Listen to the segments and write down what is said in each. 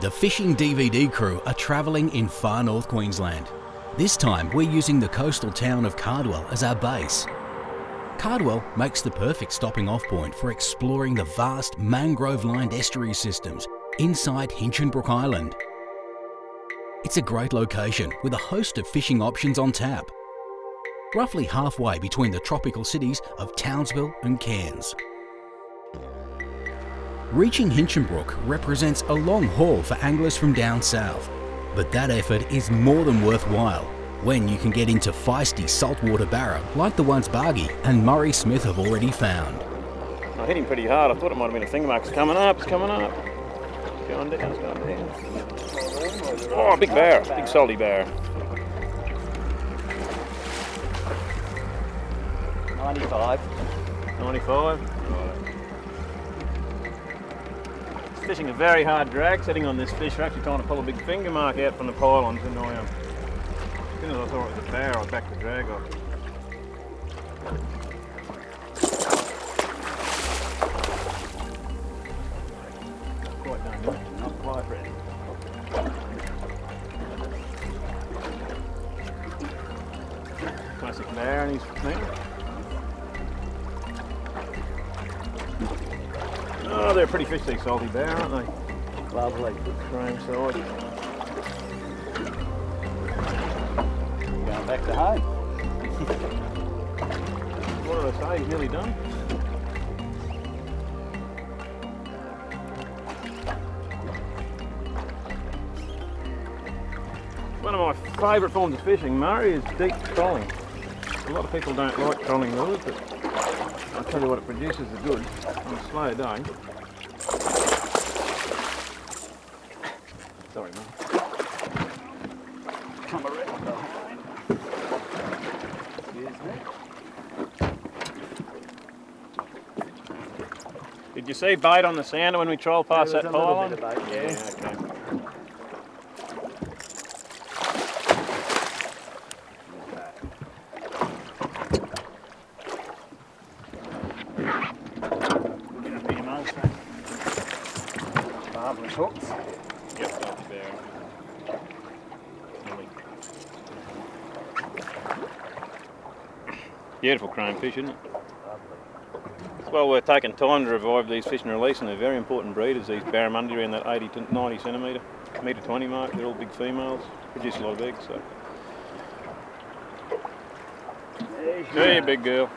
The Fishing DVD crew are travelling in far north Queensland. This time we're using the coastal town of Cardwell as our base. Cardwell makes the perfect stopping off point for exploring the vast mangrove-lined estuary systems inside Hinchinbrook Island. It's a great location with a host of fishing options on tap, roughly halfway between the tropical cities of Townsville and Cairns. Reaching Hinchinbrook represents a long haul for anglers from down south, but that effort is more than worthwhile when you can get into feisty saltwater barra like the ones Bargy and Murray Smith have already found. I hit him pretty hard. I thought it might have been a finger mark. It's coming up, it's coming up. It's going down, it's going down. Oh, big barra, big salty barra. 95. 95. Right. Fishing a very hard drag setting on this fish. We're actually trying to pull a big finger mark out from the pylons, and as soon as I thought it was a barra, I backed the drag off. Not quite done yet. Not quite ready. Classic barra and he's net. Oh, they're pretty fish, these salty barra, aren't they? Lovely. Good frame side. Going back to home. What did I say? He's nearly done. One of my favourite forms of fishing, Murray, is deep trolling. A lot of people don't like trolling lures, but I'll tell you what, it produces the goods on a slow day. Sorry, mate. Come around behind. Excuse me. Did you see bait on the sounder when we trolled past that pylon? Bit of bait, yeah. Yeah, okay. Marvellous hooks. Yep, salty barra. Beautiful cranefish, isn't it? It's well worth taking time to revive these fish and release, and they're very important breeders, these barramundi around that 80 to 90 centimetre, metre 20 mark. They're all big females, produce a lot of eggs. So. See you, big girl.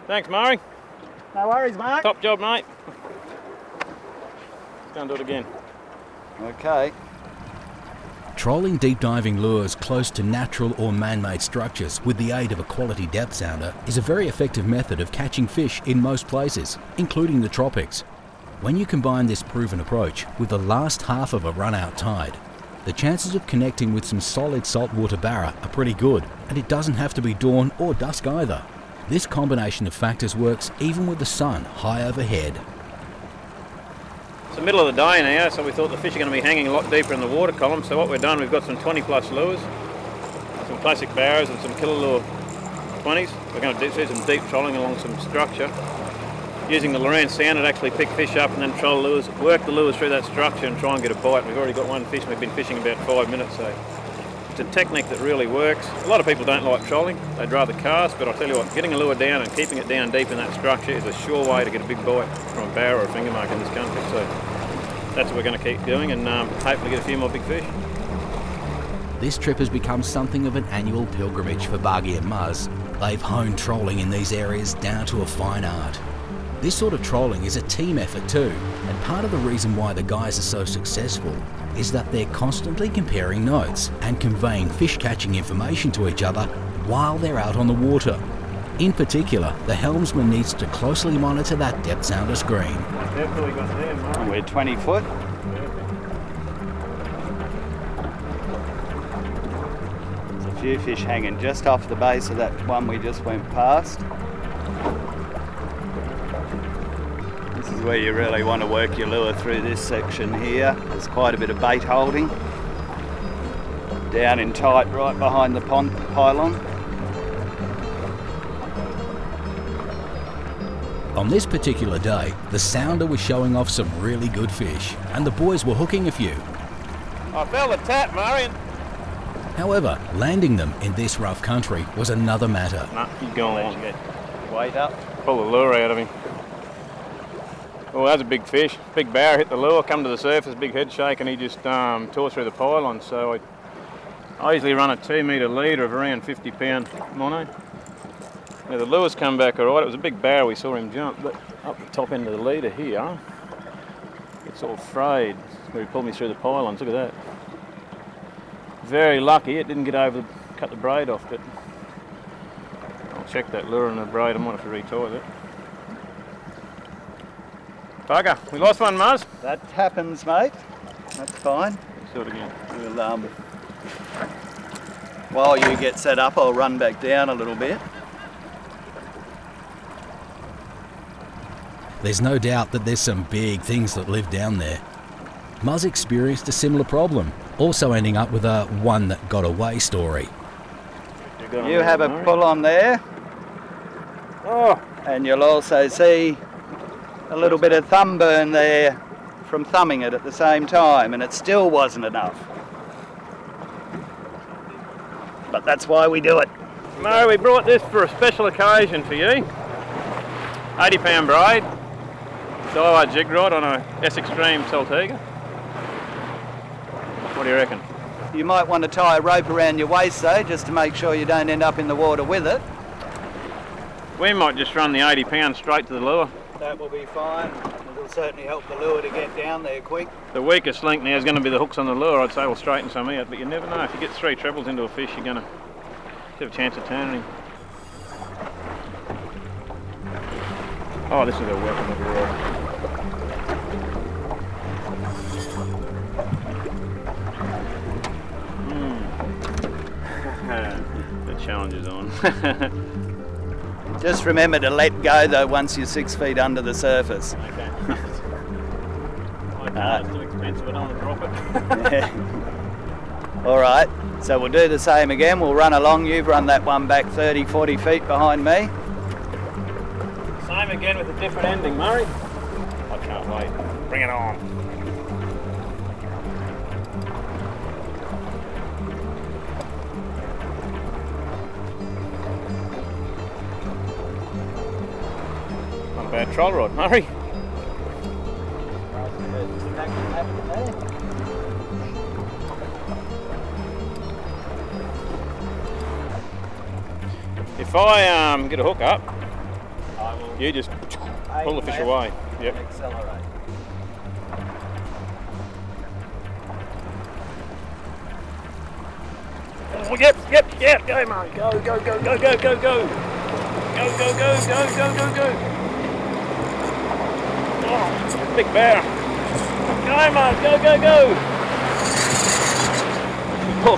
Thanks, Murray. No worries, mate. Top job, mate. Let's go and do it again. Okay. Trolling deep diving lures close to natural or man-made structures with the aid of a quality depth sounder is a very effective method of catching fish in most places, including the tropics. When you combine this proven approach with the last half of a run-out tide, the chances of connecting with some solid saltwater barra are pretty good, and it doesn't have to be dawn or dusk either. This combination of factors works even with the sun high overhead. It's the middle of the day now, so we thought the fish are going to be hanging a lot deeper in the water column. So what we've done, we've got some 20 plus lures, some classic barras and some Killalure 20s. We're going to do some deep trolling along some structure, using the Lowrance sounder to actually pick fish up and then troll lures, work the lures through that structure and try and get a bite. We've already got one fish and we've been fishing about 5 minutes, so it's a technique that really works. A lot of people don't like trolling, they'd rather cast, but I'll tell you what, getting a lure down and keeping it down deep in that structure is a sure way to get a big bite from a barra or a finger mark in this country. So that's what we're going to keep doing, and hopefully get a few more big fish. This trip has become something of an annual pilgrimage for Bargy and Muzz. They've honed trolling in these areas down to a fine art. This sort of trolling is a team effort too, and part of the reason why the guys are so successful is that they're constantly comparing notes and conveying fish catching information to each other while they're out on the water. In particular, the helmsman needs to closely monitor that depth sounder screen. Definitely got there, Murray. We're 20 foot. There's a few fish hanging just off the base of that one we just went past. This is where you really want to work your lure through this section here. There's quite a bit of bait holding. Down in tight right behind the pylon. On this particular day, the sounder was showing off some really good fish, and the boys were hooking a few. I felt a tap, Marion. However, landing them in this rough country was another matter. Nah, he's gone along. Weight up. Pull the lure out of him. Oh, that's a big fish. Big bower hit the lure, come to the surface, big head shake, and he just tore through the pylon. So I usually run a 2 metre leader of around 50 pound mono. Now the lure's come back all right. It was a big bower, we saw him jump, but up the top end of the leader here, it's all frayed where he pulled me through the pylons. Look at that. Very lucky it didn't get over, cut the braid off, but I'll check that lure and the braid. I might have to retie it. Bugger, we lost one, Muzz. That happens, mate. That's fine. Do it again. We'll, while you get set up, I'll run back down a little bit. There's no doubt that there's some big things that live down there. Muzz experienced a similar problem, also ending up with a one that got away story. You have a pull on there. Oh, And you'll also see a little bit of thumb burn there from thumbing it at the same time, and it still wasn't enough. But that's why we do it. Murray, we brought this for a special occasion for you. 80 pound braid, Daiwa jig rod on a S-Extreme Saltiga. What do you reckon? You might want to tie a rope around your waist though, just to make sure you don't end up in the water with it. We might just run the 80 pound straight to the lure. That will be fine. It'll certainly help the lure to get down there quick. The weakest link now is going to be the hooks on the lure. I'd say we'll straighten some out, but you never know. If you get 3 trebles into a fish, you're going to have a chance of turning him. Oh, this is a weapon of a rod. The challenge is on. Just remember to let go though once you're 6 feet under the surface. Okay. It's too expensive, I don't want to drop it. Yeah. All right, so we'll do the same again. We'll run along. You've run that one back 30, 40 feet behind me. Same again with a different ending, Murray. I can't wait. Bring it on. Not a bad troll rod, Murray. If I get a hook up, you just pull the fish away. Yep. Accelerate. Oh, yep, go, Murray. Go. Go. Go. Oh, big bear. Go, Murray, go. Oh.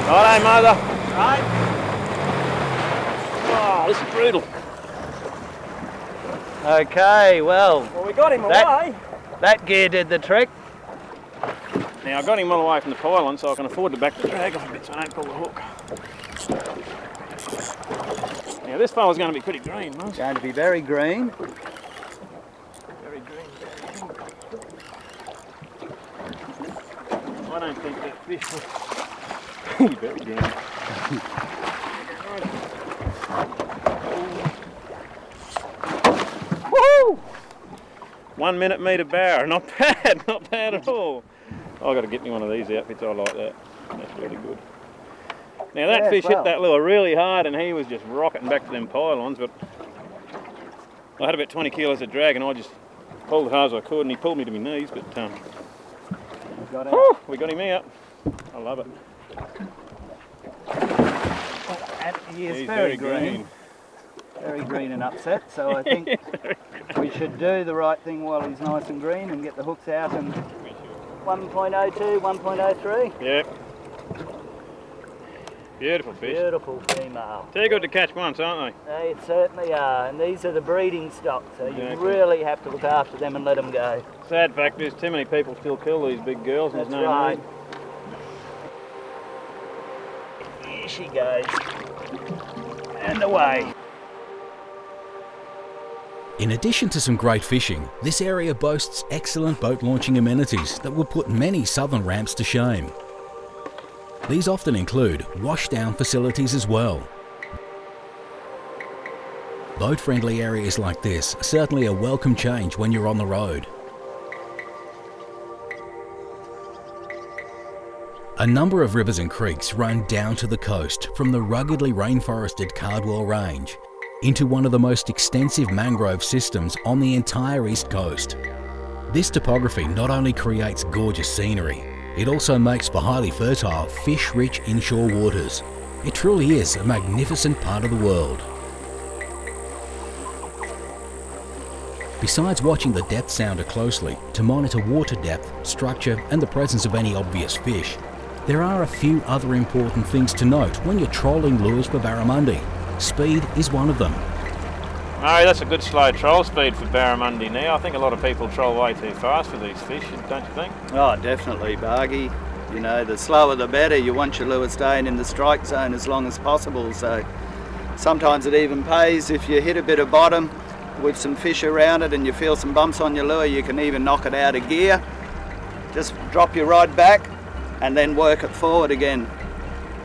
Righto, mother. Right. Oh, this is brutal. Okay, well, We got him away. that gear did the trick. Now, I got him all away from the pylon, so I can afford to back the drag off a bit so I don't pull the hook. Now, this fella's going to be pretty green, Muzz. Going to be very green. Very green. I don't think that fish was very green. Woo! 1 minute metre bower, not bad at all. I've got to get me one of these outfits, I like that. That's really good. Now that fish hit that lure really hard and he was just rocketing back to them pylons, but I had about 20 kilos of drag and I just pulled as hard as I could and he pulled me to my knees, but we got him out. I love it. And he is He's very green. Very green and upset, so I think we should do the right thing while he's nice and green and get the hooks out and 1.02, 1.03. Yep. Beautiful fish. Beautiful female. Too good to catch once, aren't They certainly are, and these are the breeding stock, so you Exactly. really have to look after them and let them go. they? Sad fact is too many people still kill these big girls and That's there's no right. need. Here she goes. And away. In addition to some great fishing, this area boasts excellent boat launching amenities that will put many southern ramps to shame. These often include washdown facilities as well. Boat-friendly areas like this are certainly a welcome change when you're on the road. A number of rivers and creeks run down to the coast from the ruggedly rainforested Cardwell Range into one of the most extensive mangrove systems on the entire east coast. This topography not only creates gorgeous scenery, it also makes for highly fertile, fish-rich inshore waters. It truly is a magnificent part of the world. Besides watching the depth sounder closely to monitor water depth, structure and the presence of any obvious fish, there are a few other important things to note when you're trolling lures for barramundi. Speed is one of them. Murray, that's a good slow troll speed for barramundi now. I think a lot of people troll way too fast for these fish, don't you think? Oh, definitely, Bargy. You know, the slower the better. You want your lure staying in the strike zone as long as possible. So sometimes it even pays if you hit a bit of bottom with some fish around it and you feel some bumps on your lure, you can even knock it out of gear. Just drop your rod back and then work it forward again.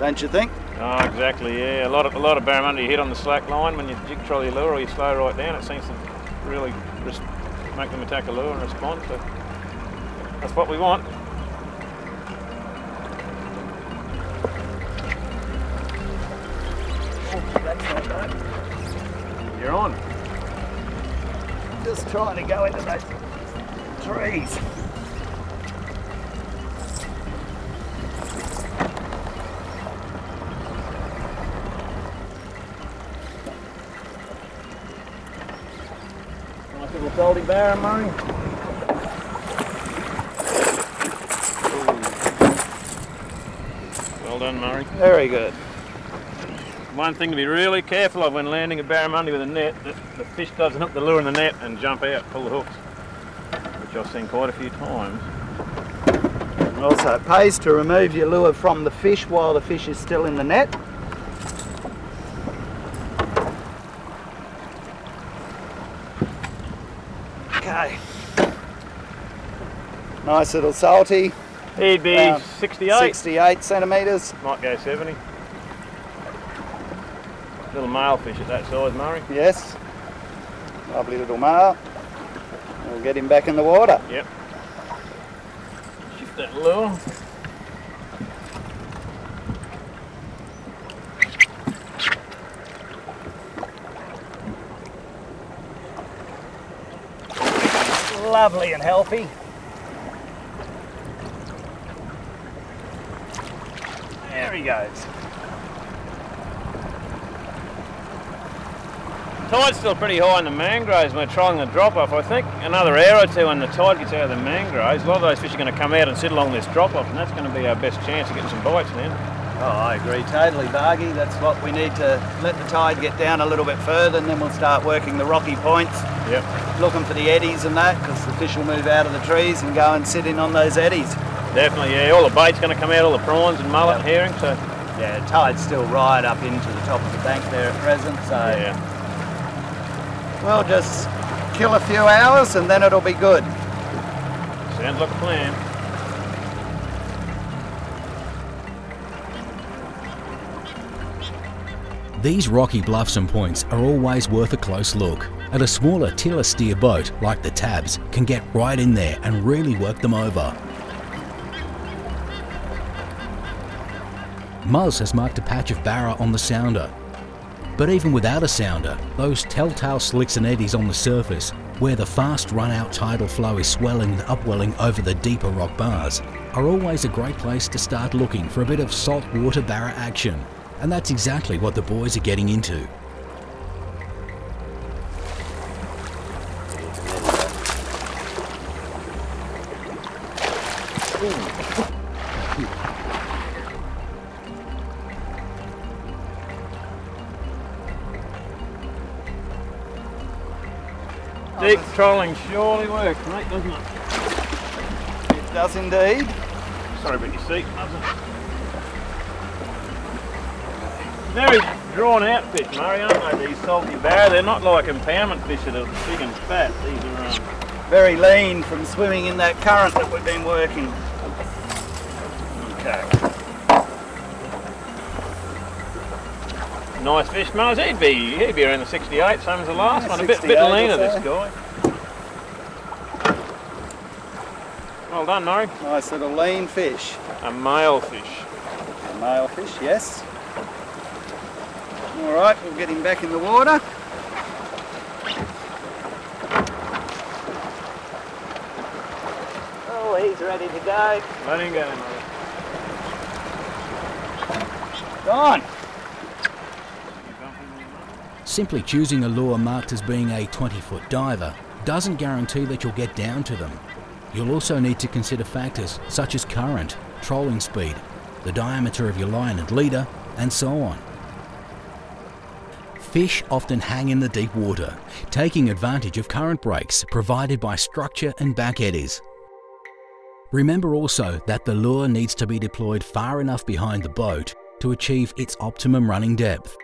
Don't you think? Oh, exactly, yeah. A lot of barramundi you hit on the slack line when you jig troll your lure or you slow right down. It seems to really make them attack a lure and respond. So that's what we want. Oh, that's not bad. You're on. Just trying to go into those trees. Nice little salty barra, Murray. Well done, Murray. Very good. One thing to be really careful of when landing a barramundi with a net, that the fish doesn't hook the lure in the net and jump out, pull the hooks, which I've seen quite a few times. Also, it pays to remove your lure from the fish while the fish is still in the net. Okay. Nice little salty. He'd be 68. 68 centimetres. Might go 70. Little male fish at that size, Murray. Yes. Lovely little male. We'll get him back in the water. Yep. Shift that lure. Lovely and healthy. There he goes. Tide's still pretty high in the mangroves when we're trolling the drop-off. I think another hour or two when the tide gets out of the mangroves, a lot of those fish are going to come out and sit along this drop-off, and that's going to be our best chance of getting some bites then. Oh, I agree totally, Bargy. That's what we need to let the tide get down a little bit further, and then we'll start working the rocky points. Yep. Looking for the eddies and that, because the fish will move out of the trees and go and sit in on those eddies. Definitely, yeah. All the bait's going to come out, all the prawns and mullet and herring, so... Yeah, the tide's still right up into the top of the bank there at present, so... Yeah. We'll just kill a few hours and then it'll be good. Sounds like a plan. These rocky bluffs and points are always worth a close look, and a smaller tiller steer boat like the Tabs can get right in there and really work them over. Muzz has marked a patch of barra on the sounder. But even without a sounder, those telltale slicks and eddies on the surface, where the fast run-out tidal flow is swelling and upwelling over the deeper rock bars, are always a great place to start looking for a bit of saltwater barra action. And that's exactly what the boys are getting into. Deep trolling surely works, mate, doesn't it? It does indeed. Sorry about your seat, doesn't it? Very drawn out fish, Murray, aren't they? These salty barra, they're not like impoundment fish that are big and fat. These are Very lean from swimming in that current that we've been working. okay. Nice fish, Mars. He'd be around the 68, same as the last one. A bit 68 or leaner, so. this guy. Well done, Murray. Nice little lean fish. A male fish. A male fish, yes. All right, we'll get him back in the water. Oh, he's ready to go. Let him go, Murray. Gone. Simply choosing a lure marked as being a 20-foot diver doesn't guarantee that you'll get down to them. You'll also need to consider factors such as current, trolling speed, the diameter of your line and leader, and so on. Fish often hang in the deep water, taking advantage of current breaks provided by structure and back eddies. Remember also that the lure needs to be deployed far enough behind the boat to achieve its optimum running depth.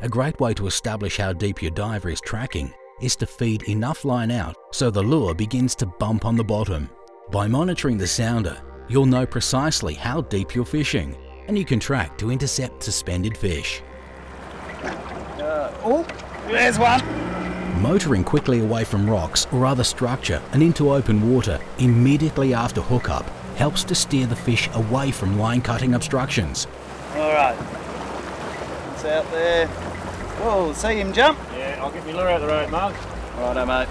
A great way to establish how deep your diver is tracking is to feed enough line out so the lure begins to bump on the bottom. By monitoring the sounder, you'll know precisely how deep you're fishing, and you can track to intercept suspended fish. Oh, there's one. Motoring quickly away from rocks or other structure and into open water immediately after hookup helps to steer the fish away from line cutting obstructions. All right. It's out there. Whoa, see him jump? Yeah, I'll get my lure out the road, Mark. Righto, mate.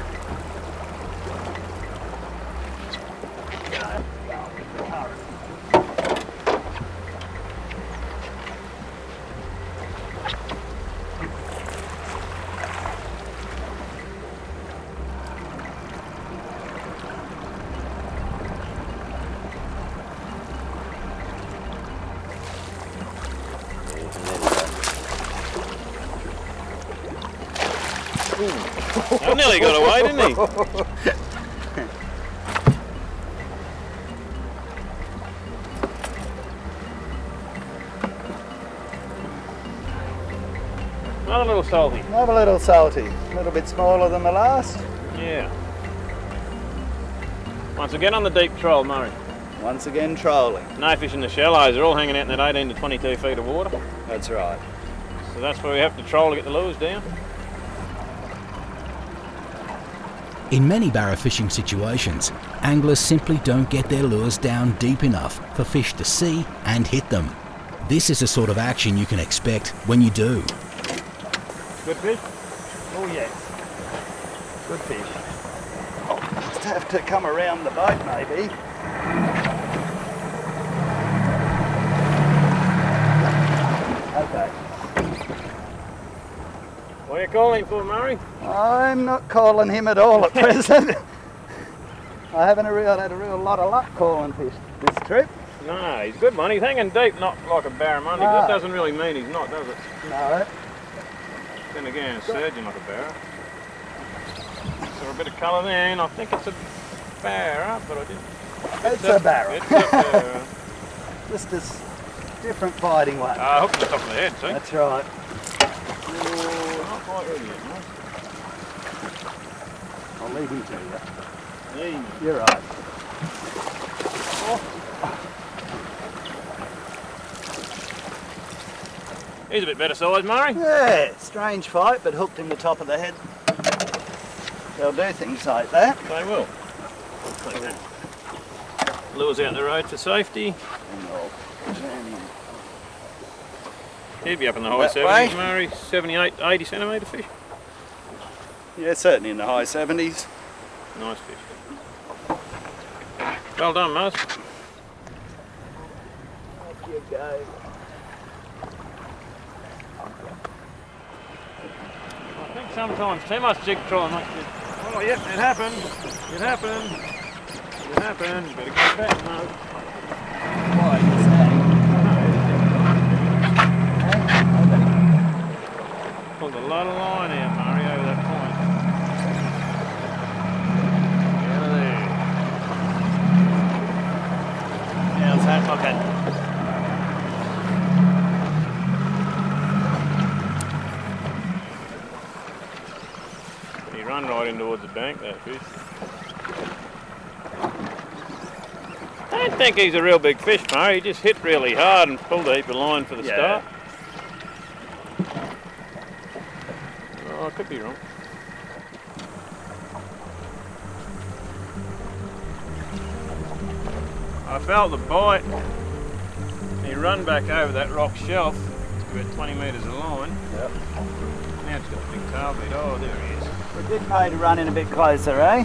I nearly got away, didn't he? Another little salty. Another little salty. A little bit smaller than the last. Yeah. Once again on the deep troll, Murray. Once again, trolling. No fish in the shallows, they're all hanging out in that 18 to 22 feet of water. That's right. So that's where we have to troll to get the lures down. In many barra fishing situations, anglers simply don't get their lures down deep enough for fish to see and hit them. This is the sort of action you can expect when you do. Good fish? Oh, yes. Good fish. Just have to come around the boat, maybe. Okay. What are you calling for, Murray? I'm not calling him at all at present. I haven't had a real lot of luck calling fish this trip. No, he's a good one. He's hanging deep, not like a barramundi. No. That doesn't really mean he's not, does it? No. Then again, it's surging like a barra. So a bit of colour there, and I think it's a barra, but I didn't. It's a barra. It's a barra. Just a different fighting one. Hook to the top of the head, see? That's right. Oh, not quite ready yet, mate. I'll leave him to you. Yeah. You're right. He's a bit better size, Murray. Yeah, strange fight, but hooked in the top of the head. They'll do things like that. They will. Like that. Lures out the road for safety. He'd be up in the high That 70s, way? Murray. 78, 80 centimetre fish. Yeah, certainly in the high 70s. Nice fish. Well done, Muzz. Off you go. I think sometimes too much jig trolling makes it. Oh, yep, it happened. It happened. It happened. Better go back, Muzz. Why is that? Pulled a lot of line out, Murray, over that point. Out of there. How's that looking? in towards the bank, that fish. I don't think he's a real big fish, Murray. He just hit really hard and pulled a heap of line for the start. Oh, I could be wrong. I felt the bite. He run back over that rock shelf. It's about 20 metres of line. Yep. Now it's got a big tail beat. Oh, there he is. We did pay to run in a bit closer, eh?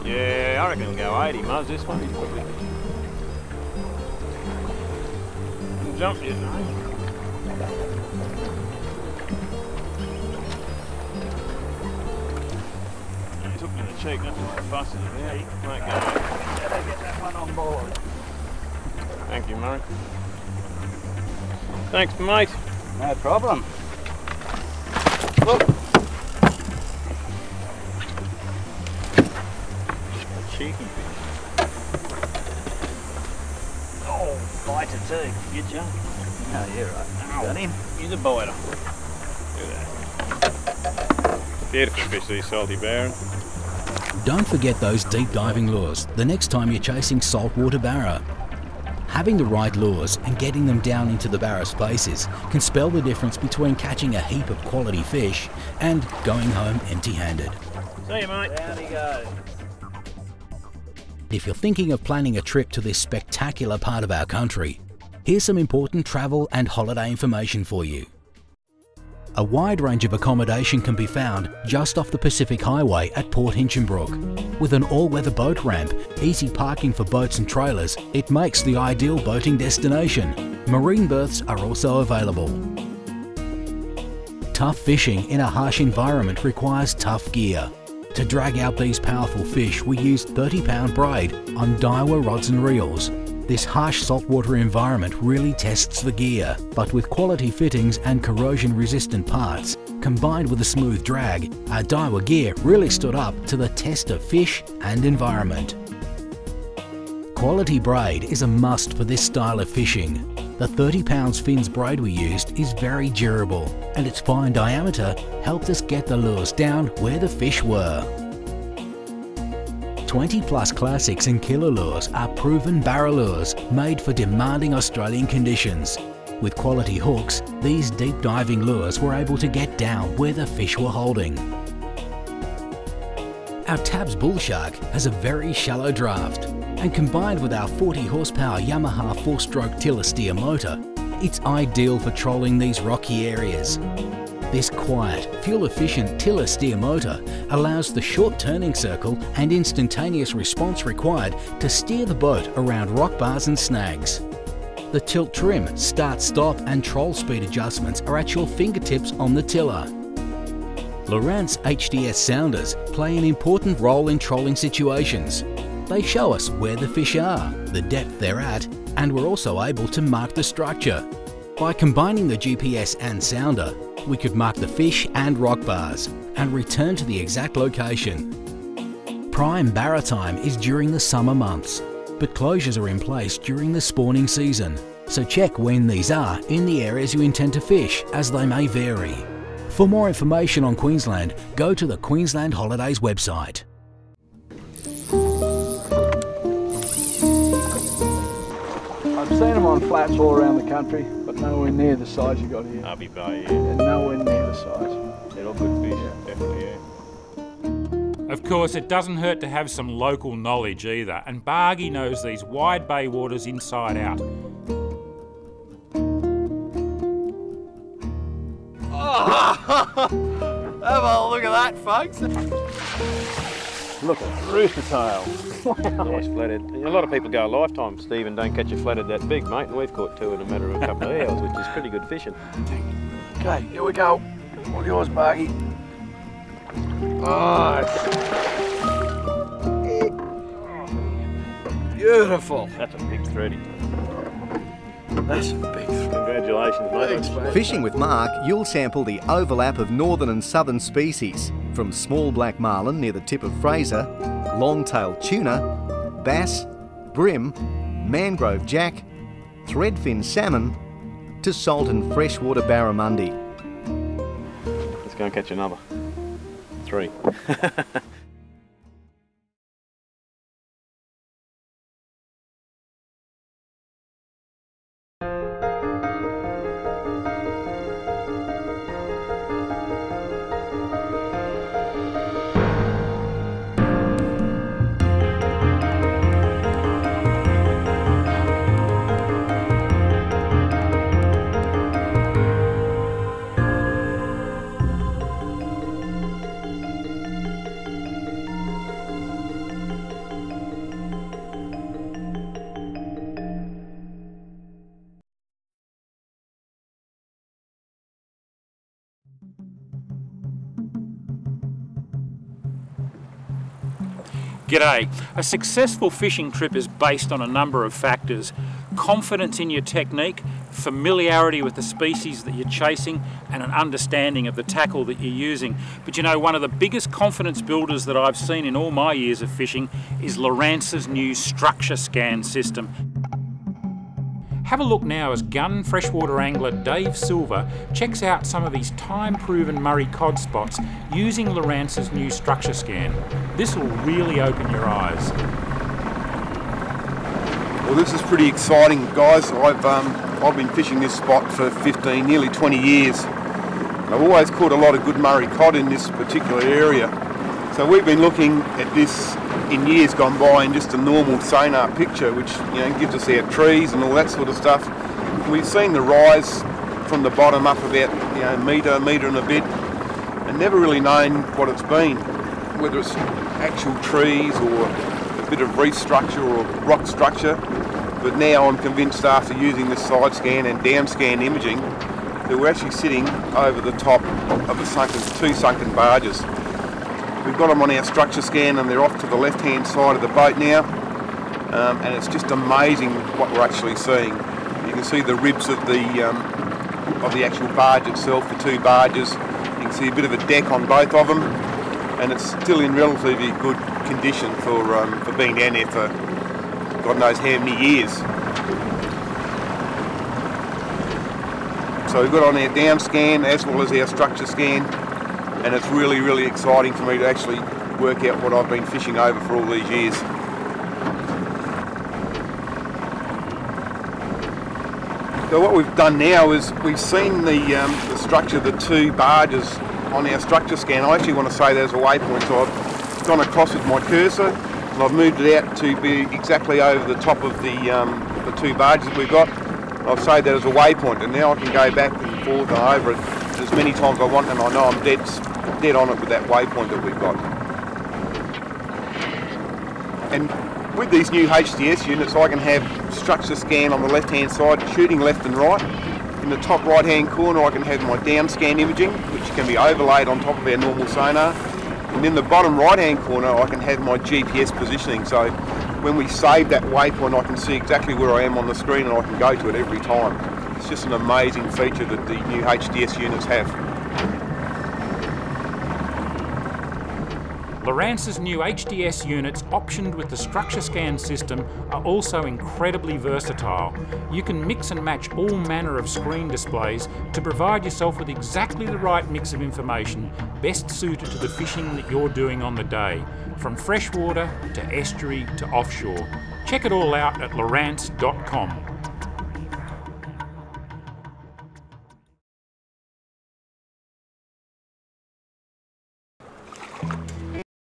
Yeah, I reckon it'll go 80 muzz this one. He's probably jumped yet, no? He's hooked in the cheek, that's what the fuss is about. Right, go. Better get that one on board. Thank you, Murray. Thanks, mate. No problem. Look. Cheeky fish. Oh, biter too. Good jump. No, you're right. Got him. He's a biter. Look at that. Beautiful fish, these salty barren. Don't forget those deep diving lures the next time you're chasing saltwater barra. Having the right lures and getting them down into the barra spaces can spell the difference between catching a heap of quality fish and going home empty-handed. See you, mate. Down he goes. If you're thinking of planning a trip to this spectacular part of our country, here's some important travel and holiday information for you. A wide range of accommodation can be found just off the Pacific Highway at Port Hinchinbrook. With an all-weather boat ramp, easy parking for boats and trailers, it makes the ideal boating destination. Marine berths are also available. Tough fishing in a harsh environment requires tough gear. To drag out these powerful fish, we used 30-pound braid on Daiwa rods and reels. This harsh saltwater environment really tests the gear, but with quality fittings and corrosion-resistant parts, combined with a smooth drag, our Daiwa gear really stood up to the test of fish and environment. Quality braid is a must for this style of fishing. The 30-pound fins braid we used is very durable, and its fine diameter helped us get the lures down where the fish were. 20+ classics and killer lures are proven barra lures made for demanding Australian conditions. With quality hooks, these deep diving lures were able to get down where the fish were holding. Our Tabs Bull Shark has a very shallow draft, and combined with our 40 horsepower Yamaha 4-stroke tiller steer motor, it's ideal for trolling these rocky areas. This quiet, fuel-efficient tiller steer motor allows the short turning circle and instantaneous response required to steer the boat around rock bars and snags. The tilt trim, start, stop and troll speed adjustments are at your fingertips on the tiller. Lowrance HDS sounders play an important role in trolling situations. They show us where the fish are, the depth they're at, and we're also able to mark the structure. By combining the GPS and sounder, we could mark the fish and rock bars and return to the exact location. Prime barra time is during the summer months, but closures are in place during the spawning season, so check when these are in the areas you intend to fish, as they may vary. For more information on Queensland, go to the Queensland Holidays website. I've seen them on flats all around the country, but nowhere near the size you got here. Harvey Bay, yeah. And nowhere near the size. They're all good fish, definitely, yeah. Of course, it doesn't hurt to have some local knowledge either, and Bargy knows these wide bay waters inside out. Have a look at that, folks. Look at rooster tail. Nice flathead. A lot of people go a lifetime, Steve, and don't catch a flathead that big, mate. And we've caught two in a matter of a couple of hours, which is pretty good fishing. Okay, here we go. All yours, Bargy. Oh, Beautiful. That's a big thready. That's a big thread. Congratulations, mate. Thanks, mate. Fishing with Mark, you'll sample the overlap of northern and southern species, from small black marlin near the tip of Fraser, long-tailed tuna, bass, bream, mangrove jack, threadfin salmon, to salt and freshwater barramundi. Let's go and catch another. 3. G'day. A successful fishing trip is based on a number of factors. Confidence in your technique, familiarity with the species that you're chasing, and an understanding of the tackle that you're using. But you know, one of the biggest confidence builders that I've seen in all my years of fishing is Lowrance's new Structure Scan system. Have a look now as gun freshwater angler Dave Silver checks out some of these time-proven Murray cod spots using Lowrance's new Structure Scan. This will really open your eyes. Well, this is pretty exciting, guys. I've been fishing this spot for 15, nearly 20 years. I've always caught a lot of good Murray cod in this particular area. So we've been looking at this in years gone by in just a normal sonar picture, which gives us our trees and all that sort of stuff. We've seen the rise from the bottom up about metre and a bit, and never really known what it's been, whether it's actual trees or a bit of reef structure or rock structure. But now I'm convinced, after using this side scan and down scan imaging, that we're actually sitting over the top of two sunken barges. We've got them on our Structure Scan and they're off to the left-hand side of the boat now, and it's just amazing what we're actually seeing. You can see the ribs of the actual barge itself, the two barges. You can see a bit of a deck on both of them, and it's still in relatively good condition for being down there for God knows how many years. So we've got on our down scan as well as our Structure Scan, and it's really, really exciting for me to actually work out what I've been fishing over for all these years. So what we've done now is we've seen the structure of the two barges on our Structure Scan. I actually want to say there's a waypoint, so I've gone across with my cursor and I've moved it out to be exactly over the top of the two barges that we've got. I've saved that as a waypoint, and now I can go back and forth and over it as many times as I want, and I know I'm dead on it with that waypoint that we've got. And with these new HDS units, I can have Structure Scan on the left hand side, shooting left and right. In the top right hand corner I can have my down scan imaging, which can be overlaid on top of our normal sonar. And in the bottom right hand corner I can have my GPS positioning, so when we save that waypoint I can see exactly where I am on the screen and I can go to it every time. It's just an amazing feature that the new HDS units have. Lowrance's new HDS units, optioned with the Structure Scan system, are also incredibly versatile. You can mix and match all manner of screen displays to provide yourself with exactly the right mix of information best suited to the fishing that you're doing on the day, from freshwater to estuary to offshore. Check it all out at lowrance.com.